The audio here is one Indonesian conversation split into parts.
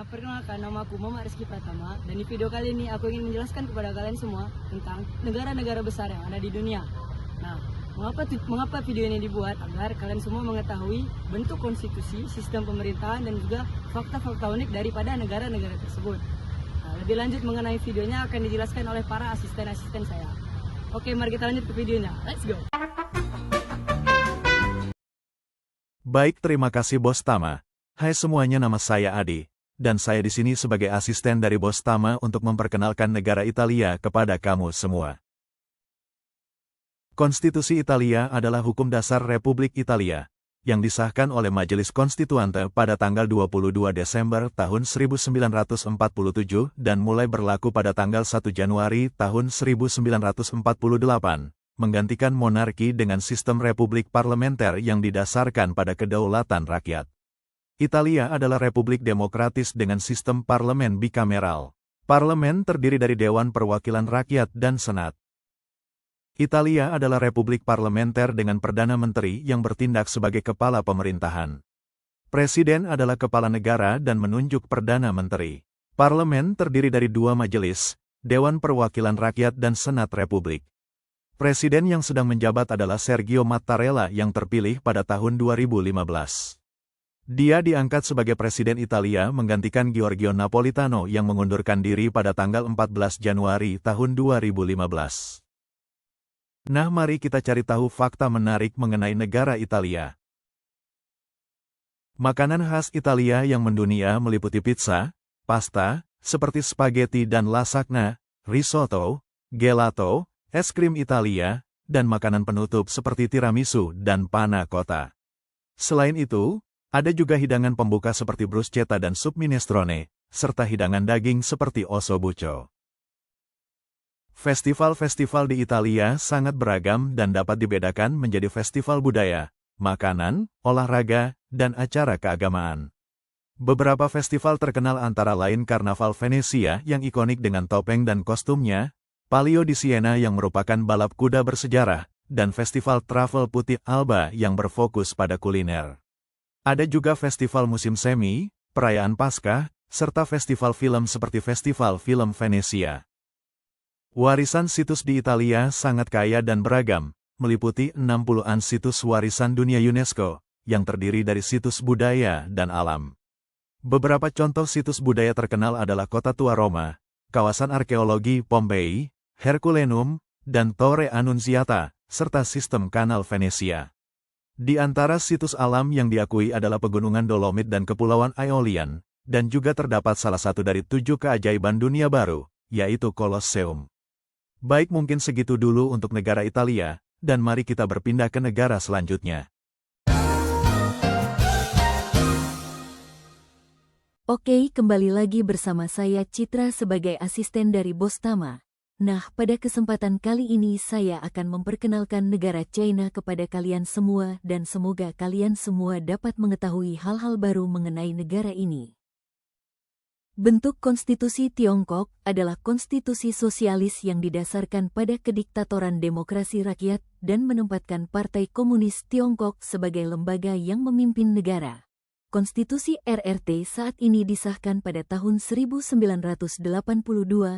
Perkenalkan, nama aku Muhammad Rizky Pratama, dan di video kali ini aku ingin menjelaskan kepada kalian semua tentang negara-negara besar yang ada di dunia. Nah, mengapa video ini dibuat? Agar kalian semua mengetahui bentuk konstitusi, sistem pemerintahan, dan juga fakta-fakta unik daripada negara-negara tersebut. Nah, lebih lanjut mengenai videonya akan dijelaskan oleh para asisten-asisten saya. Oke, mari kita lanjut ke videonya. Let's go! Baik, terima kasih Bos Tama. Hai semuanya, nama saya Adi, dan saya di sini sebagai asisten dari Bos Tama untuk memperkenalkan negara Italia kepada kamu semua. Konstitusi Italia adalah hukum dasar Republik Italia, yang disahkan oleh Majelis Konstituante pada tanggal 22 Desember tahun 1947 dan mulai berlaku pada tanggal 1 Januari tahun 1948, menggantikan monarki dengan sistem republik parlementer yang didasarkan pada kedaulatan rakyat. Italia adalah republik demokratis dengan sistem parlemen bikameral. Parlemen terdiri dari Dewan Perwakilan Rakyat dan Senat. Italia adalah republik parlementer dengan Perdana Menteri yang bertindak sebagai kepala pemerintahan. Presiden adalah kepala negara dan menunjuk Perdana Menteri. Parlemen terdiri dari dua majelis, Dewan Perwakilan Rakyat dan Senat Republik. Presiden yang sedang menjabat adalah Sergio Mattarella yang terpilih pada tahun 2015. Dia diangkat sebagai Presiden Italia menggantikan Giorgio Napolitano yang mengundurkan diri pada tanggal 14 Januari tahun 2015. Nah, mari kita cari tahu fakta menarik mengenai negara Italia. Makanan khas Italia yang mendunia meliputi pizza, pasta, seperti spaghetti dan lasagna, risotto, gelato, es krim Italia, dan makanan penutup seperti tiramisu dan panna cotta. Selain itu, ada juga hidangan pembuka seperti bruschetta dan sup minestrone, serta hidangan daging seperti osso buco. Festival-festival di Italia sangat beragam dan dapat dibedakan menjadi festival budaya, makanan, olahraga, dan acara keagamaan. Beberapa festival terkenal antara lain Karnaval Venesia yang ikonik dengan topeng dan kostumnya, Palio di Siena yang merupakan balap kuda bersejarah, dan Festival Travel Putih Alba yang berfokus pada kuliner. Ada juga festival musim semi, perayaan Paskah, serta festival film seperti Festival Film Venesia. Warisan situs di Italia sangat kaya dan beragam, meliputi 60-an situs warisan dunia UNESCO, yang terdiri dari situs budaya dan alam. Beberapa contoh situs budaya terkenal adalah Kota Tua Roma, kawasan arkeologi Pompei, Herculaneum, dan Torre Annunziata, serta sistem kanal Venesia. Di antara situs alam yang diakui adalah Pegunungan Dolomit dan Kepulauan Aeolian, dan juga terdapat salah satu dari 7 keajaiban dunia baru, yaitu Colosseum. Baik, mungkin segitu dulu untuk negara Italia, dan mari kita berpindah ke negara selanjutnya. Oke, kembali lagi bersama saya Citra sebagai asisten dari Bos Tama. Nah, pada kesempatan kali ini saya akan memperkenalkan negara China kepada kalian semua dan semoga kalian semua dapat mengetahui hal-hal baru mengenai negara ini. Bentuk konstitusi Tiongkok adalah konstitusi sosialis yang didasarkan pada kediktatoran demokrasi rakyat dan menempatkan Partai Komunis Tiongkok sebagai lembaga yang memimpin negara. Konstitusi RRT saat ini disahkan pada tahun 1982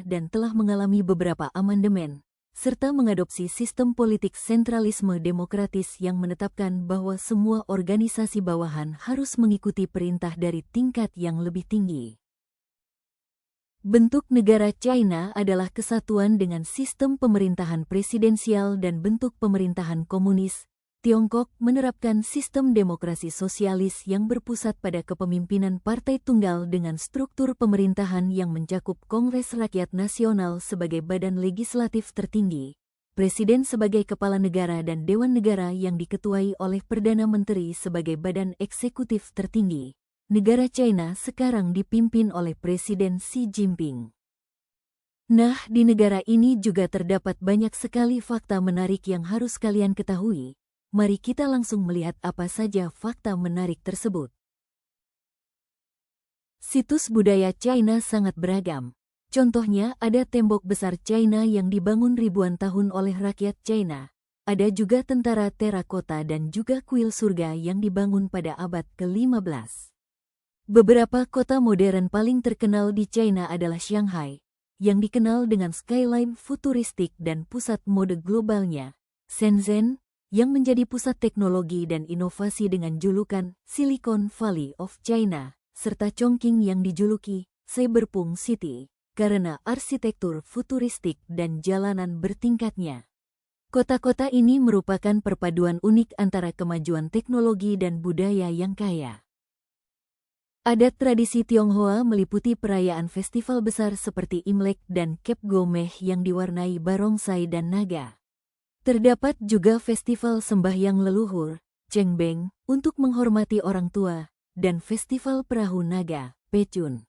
dan telah mengalami beberapa amandemen, serta mengadopsi sistem politik sentralisme demokratis yang menetapkan bahwa semua organisasi bawahan harus mengikuti perintah dari tingkat yang lebih tinggi. Bentuk negara China adalah kesatuan dengan sistem pemerintahan presidensial dan bentuk pemerintahan komunis. Tiongkok menerapkan sistem demokrasi sosialis yang berpusat pada kepemimpinan partai tunggal dengan struktur pemerintahan yang mencakup Kongres Rakyat Nasional sebagai badan legislatif tertinggi, Presiden sebagai kepala negara dan Dewan Negara yang diketuai oleh Perdana Menteri sebagai badan eksekutif tertinggi. Negara China sekarang dipimpin oleh Presiden Xi Jinping. Nah, di negara ini juga terdapat banyak sekali fakta menarik yang harus kalian ketahui. Mari kita langsung melihat apa saja fakta menarik tersebut. Situs budaya China sangat beragam. Contohnya ada tembok besar China yang dibangun ribuan tahun oleh rakyat China. Ada juga tentara terakota dan juga kuil surga yang dibangun pada abad ke-15. Beberapa kota modern paling terkenal di China adalah Shanghai, yang dikenal dengan skyline futuristik dan pusat mode globalnya, Shenzhen, yang menjadi pusat teknologi dan inovasi dengan julukan Silicon Valley of China, serta Chongqing yang dijuluki Cyberpunk City, karena arsitektur futuristik dan jalanan bertingkatnya. Kota-kota ini merupakan perpaduan unik antara kemajuan teknologi dan budaya yang kaya. Adat tradisi Tionghoa meliputi perayaan festival besar seperti Imlek dan Cap Gomeh yang diwarnai barongsai dan naga. Terdapat juga festival sembahyang leluhur, Cengbeng, untuk menghormati orang tua, dan festival perahu naga, Pecun.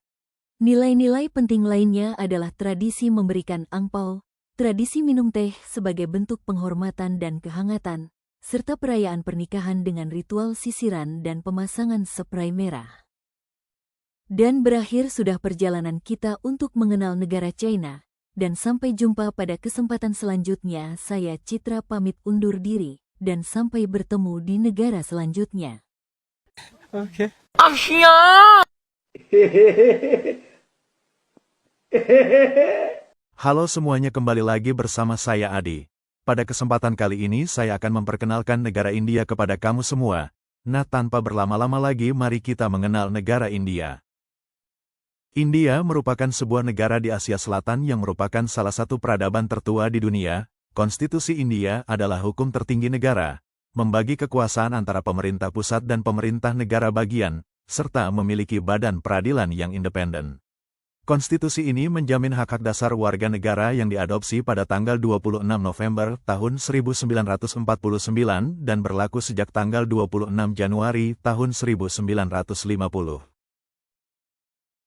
Nilai-nilai penting lainnya adalah tradisi memberikan angpau, tradisi minum teh sebagai bentuk penghormatan dan kehangatan, serta perayaan pernikahan dengan ritual sisiran dan pemasangan spray merah. Dan berakhir sudah perjalanan kita untuk mengenal negara China, dan sampai jumpa pada kesempatan selanjutnya. Saya Citra pamit undur diri, dan sampai bertemu di negara selanjutnya. Oke. Halo semuanya, kembali lagi bersama saya Adi. Pada kesempatan kali ini saya akan memperkenalkan negara India kepada kamu semua. Nah, tanpa berlama-lama lagi, mari kita mengenal negara India. India merupakan sebuah negara di Asia Selatan yang merupakan salah satu peradaban tertua di dunia. Konstitusi India adalah hukum tertinggi negara, membagi kekuasaan antara pemerintah pusat dan pemerintah negara bagian, serta memiliki badan peradilan yang independen. Konstitusi ini menjamin hak-hak dasar warga negara yang diadopsi pada tanggal 26 November tahun 1949 dan berlaku sejak tanggal 26 Januari tahun 1950.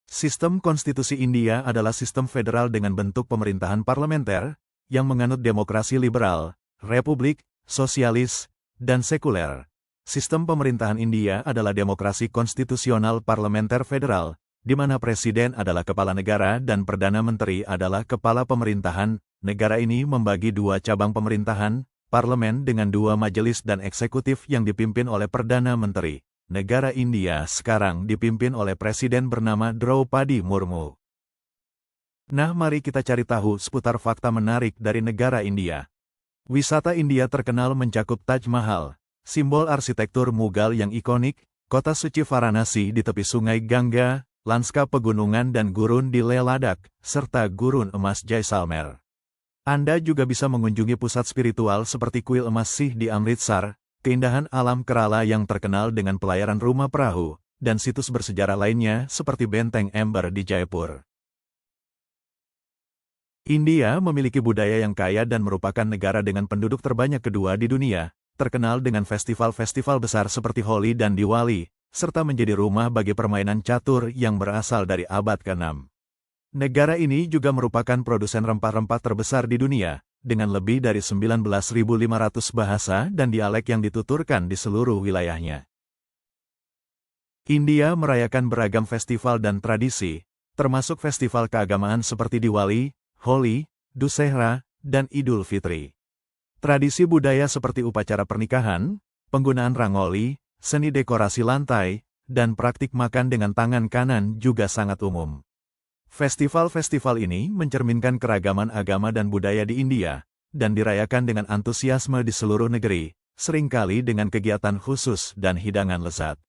Sistem konstitusi India adalah sistem federal dengan bentuk pemerintahan parlementer, yang menganut demokrasi liberal, republik, sosialis, dan sekuler. Sistem pemerintahan India adalah demokrasi konstitusional parlementer federal, di mana presiden adalah kepala negara dan perdana menteri adalah kepala pemerintahan. Negara ini membagi dua cabang pemerintahan, parlemen dengan dua majelis dan eksekutif yang dipimpin oleh perdana menteri. Negara India sekarang dipimpin oleh presiden bernama Draupadi Murmu. Nah, mari kita cari tahu seputar fakta menarik dari negara India. Wisata India terkenal mencakup Taj Mahal, simbol arsitektur Mughal yang ikonik, kota suci Varanasi di tepi sungai Gangga, lanskap pegunungan dan gurun di Leh Ladakh, serta gurun emas Jaisalmer. Anda juga bisa mengunjungi pusat spiritual seperti kuil emas Sikh di Amritsar, keindahan alam Kerala yang terkenal dengan pelayaran rumah perahu, dan situs bersejarah lainnya seperti Benteng Ember di Jaipur. India memiliki budaya yang kaya dan merupakan negara dengan penduduk terbanyak kedua di dunia, terkenal dengan festival-festival besar seperti Holi dan Diwali, serta menjadi rumah bagi permainan catur yang berasal dari abad ke-6. Negara ini juga merupakan produsen rempah-rempah terbesar di dunia, dengan lebih dari 19.500 bahasa dan dialek yang dituturkan di seluruh wilayahnya. India merayakan beragam festival dan tradisi, termasuk festival keagamaan seperti Diwali, Holi, Dussehra, dan Idul Fitri. Tradisi budaya seperti upacara pernikahan, penggunaan rangoli, seni dekorasi lantai, dan praktik makan dengan tangan kanan juga sangat umum. Festival-festival ini mencerminkan keragaman agama dan budaya di India, dan dirayakan dengan antusiasme di seluruh negeri, seringkali dengan kegiatan khusus dan hidangan lezat.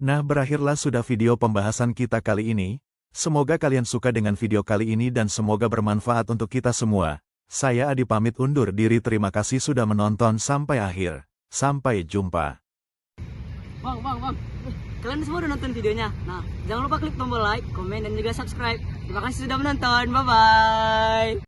Nah, berakhirlah sudah video pembahasan kita kali ini. Semoga kalian suka dengan video kali ini dan semoga bermanfaat untuk kita semua. Saya Adi pamit undur diri, terima kasih sudah menonton sampai akhir. Sampai jumpa. Bang. Kalian semua udah nonton videonya. Nah, jangan lupa klik tombol like, komen, dan juga subscribe. Terima kasih sudah menonton. Bye-bye.